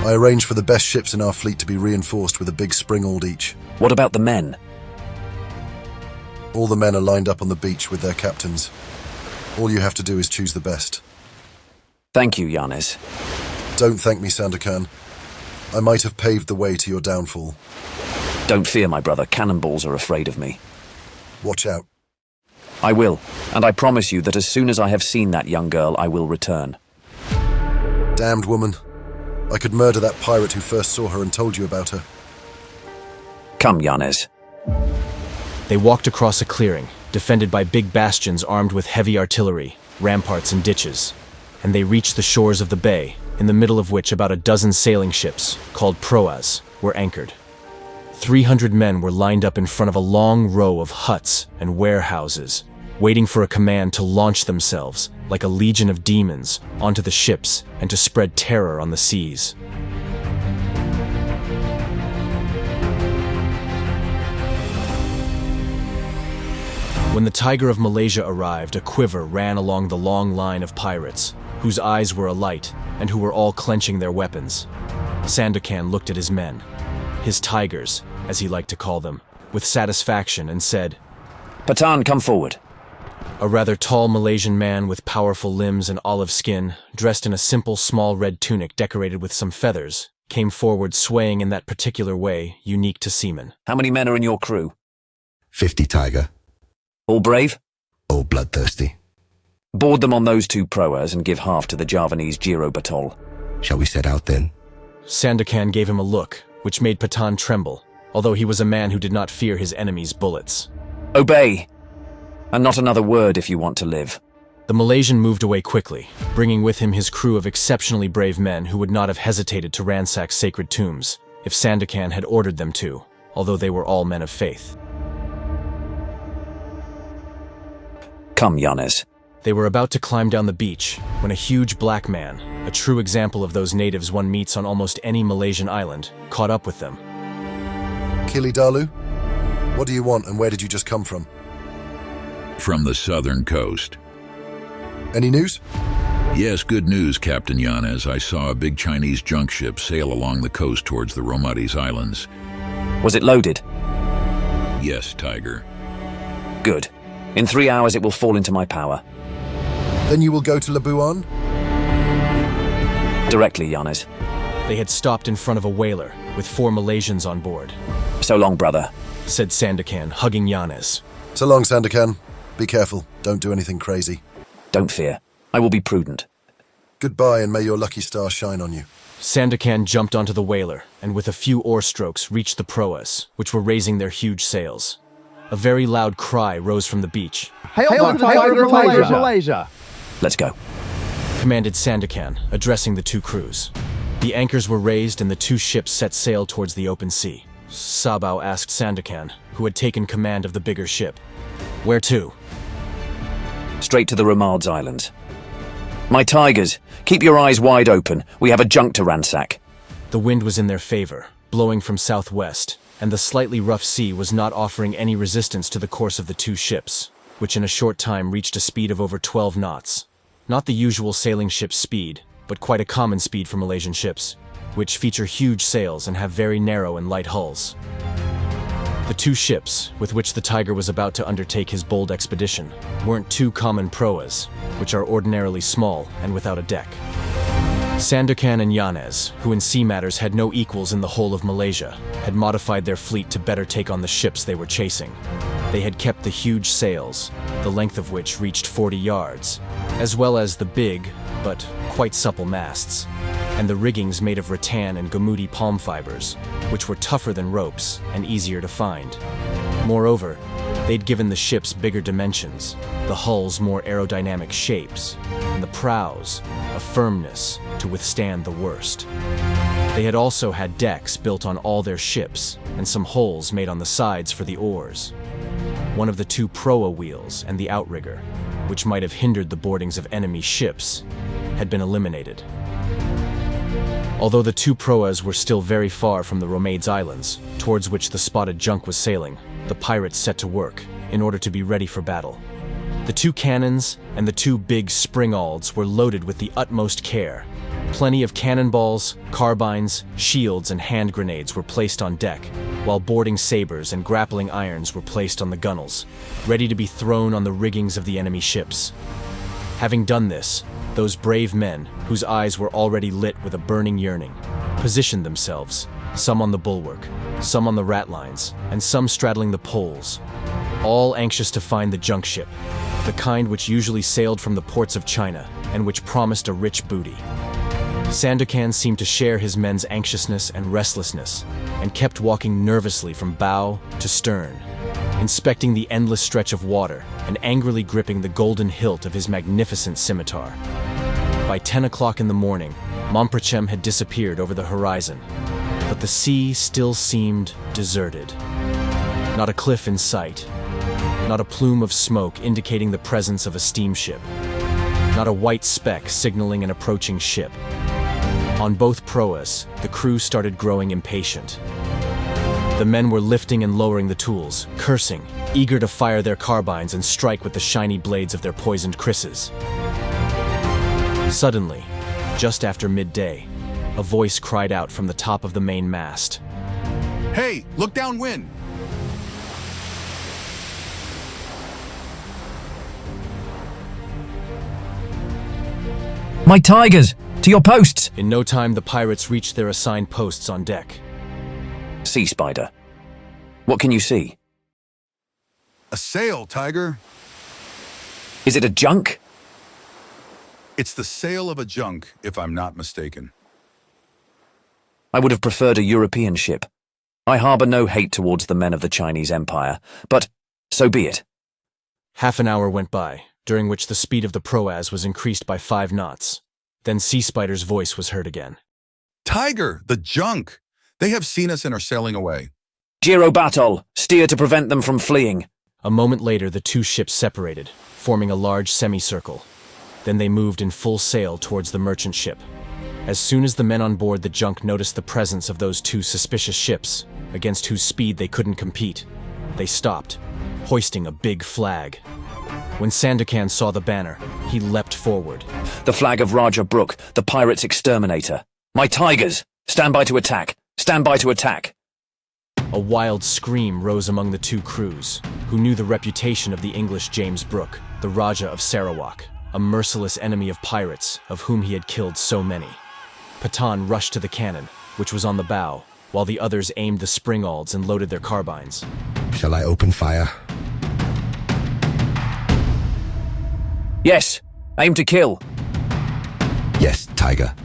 I arranged for the best ships in our fleet to be reinforced with a big springald each. What about the men? All the men are lined up on the beach with their captains. All you have to do is choose the best. Thank you, Yanis. Don't thank me, Sandokan. I might have paved the way to your downfall. Don't fear, my brother. Cannonballs are afraid of me. Watch out. I will, and I promise you that as soon as I have seen that young girl, I will return. Damned woman. I could murder that pirate who first saw her and told you about her. Come, Yanis. They walked across a clearing, defended by big bastions armed with heavy artillery, ramparts and ditches, and they reached the shores of the bay, in the middle of which about a dozen sailing ships, called proas, were anchored. 300 men were lined up in front of a long row of huts and warehouses, waiting for a command to launch themselves, like a legion of demons, onto the ships and to spread terror on the seas. When the Tiger of Malaysia arrived, a quiver ran along the long line of pirates, whose eyes were alight and who were all clenching their weapons. Sandokan looked at his men, his tigers, as he liked to call them, with satisfaction and said, Patan, come forward. A rather tall Malaysian man with powerful limbs and olive skin, dressed in a simple small red tunic decorated with some feathers, came forward swaying in that particular way unique to seamen. How many men are in your crew? 50, Tiger. All brave? All bloodthirsty. Board them on those 2 proas and give half to the Javanese Giro Batol. Shall we set out then? Sandokan gave him a look, which made Patan tremble, although he was a man who did not fear his enemy's bullets. Obey! And not another word if you want to live. The Malaysian moved away quickly, bringing with him his crew of exceptionally brave men who would not have hesitated to ransack sacred tombs if Sandokan had ordered them to, although they were all men of faith. Come, Yanis. They were about to climb down the beach when a huge black man, a true example of those natives one meets on almost any Malaysian island, caught up with them. Kili Dalu? What do you want and where did you just come from? From the southern coast. Any news? Yes, good news, Captain Yanes. I saw a big Chinese junk ship sail along the coast towards the Romatis Islands. Was it loaded? Yes, Tiger. Good. In 3 hours it will fall into my power. Then you will go to Labuan? Directly, Yanis. They had stopped in front of a whaler, with 4 Malaysians on board. So long, brother, said Sandokan, hugging Yanis. So long, Sandokan. Be careful. Don't do anything crazy. Don't fear. I will be prudent. Goodbye, and may your lucky star shine on you. Sandokan jumped onto the whaler, and with a few oar strokes reached the proas, which were raising their huge sails. A very loud cry rose from the beach. Hail to the Tiger of Malaysia! Let's go, commanded Sandokan, addressing the 2 crews. The anchors were raised and the 2 ships set sail towards the open sea. Sabao asked Sandokan, who had taken command of the bigger ship. Where to? Straight to the Romads Islands. My tigers, keep your eyes wide open. We have a junk to ransack. The wind was in their favor, blowing from southwest, and the slightly rough sea was not offering any resistance to the course of the 2 ships, which in a short time reached a speed of over 12 knots. Not the usual sailing ship's speed, but quite a common speed for Malaysian ships, which feature huge sails and have very narrow and light hulls. The 2 ships, with which the Tiger was about to undertake his bold expedition, weren't 2 common proas, which are ordinarily small and without a deck. Sandokan and Yanes, who in sea matters had no equals in the whole of Malaysia, had modified their fleet to better take on the ships they were chasing. They had kept the huge sails, the length of which reached 40 yards, as well as the big, but quite supple masts, and the riggings made of rattan and gamudi palm fibers, which were tougher than ropes and easier to find. Moreover, they'd given the ships bigger dimensions, the hulls more aerodynamic shapes, and the prows a firmness to withstand the worst. They had also had decks built on all their ships and some holes made on the sides for the oars. One of the 2 proa wheels and the outrigger, which might have hindered the boardings of enemy ships, had been eliminated. Although the 2 proas were still very far from the Romades Islands, towards which the spotted junk was sailing, the pirates set to work in order to be ready for battle. The 2 cannons and the 2 big springalds were loaded with the utmost care, Plenty of cannonballs, carbines, shields, and hand grenades were placed on deck, while boarding sabers and grappling irons were placed on the gunnels, ready to be thrown on the riggings of the enemy ships. Having done this, those brave men, whose eyes were already lit with a burning yearning, positioned themselves, some on the bulwark, some on the ratlines, and some straddling the poles, all anxious to find the junk ship, the kind which usually sailed from the ports of China and which promised a rich booty. Sandokan seemed to share his men's anxiousness and restlessness, and kept walking nervously from bow to stern, inspecting the endless stretch of water and angrily gripping the golden hilt of his magnificent scimitar. By 10 o'clock in the morning, Montprechem had disappeared over the horizon, but the sea still seemed deserted. Not a cliff in sight, not a plume of smoke indicating the presence of a steamship, not a white speck signaling an approaching ship. On both proas, the crew started growing impatient. The men were lifting and lowering the tools, cursing, eager to fire their carbines and strike with the shiny blades of their poisoned krisses. Suddenly, just after midday, a voice cried out from the top of the main mast. Hey, look downwind! My tigers! To your posts! In no time, the pirates reached their assigned posts on deck. Sea Spider. What can you see? A sail, Tiger. Is it a junk? It's the sail of a junk, if I'm not mistaken. I would have preferred a European ship. I harbour no hate towards the men of the Chinese Empire, but so be it. Half an hour went by, during which the speed of the proas was increased by 5 knots. Then Sea Spider's voice was heard again. Tiger, the junk! They have seen us and are sailing away. Giro Batol, steer to prevent them from fleeing. A moment later, the two ships separated, forming a large semicircle. Then they moved in full sail towards the merchant ship. As soon as the men on board the junk noticed the presence of those two suspicious ships, against whose speed they couldn't compete, they stopped, hoisting a big flag. When Sandokan saw the banner, he leapt forward. The flag of Raja Brook, the pirate's exterminator. My tigers! Stand by to attack! Stand by to attack! A wild scream rose among the two crews, who knew the reputation of the English James Brooke, the Raja of Sarawak, a merciless enemy of pirates, of whom he had killed so many. Patan rushed to the cannon, which was on the bow, while the others aimed the springalds and loaded their carbines. Shall I open fire? Yes! Aim to kill! Yes, Tiger.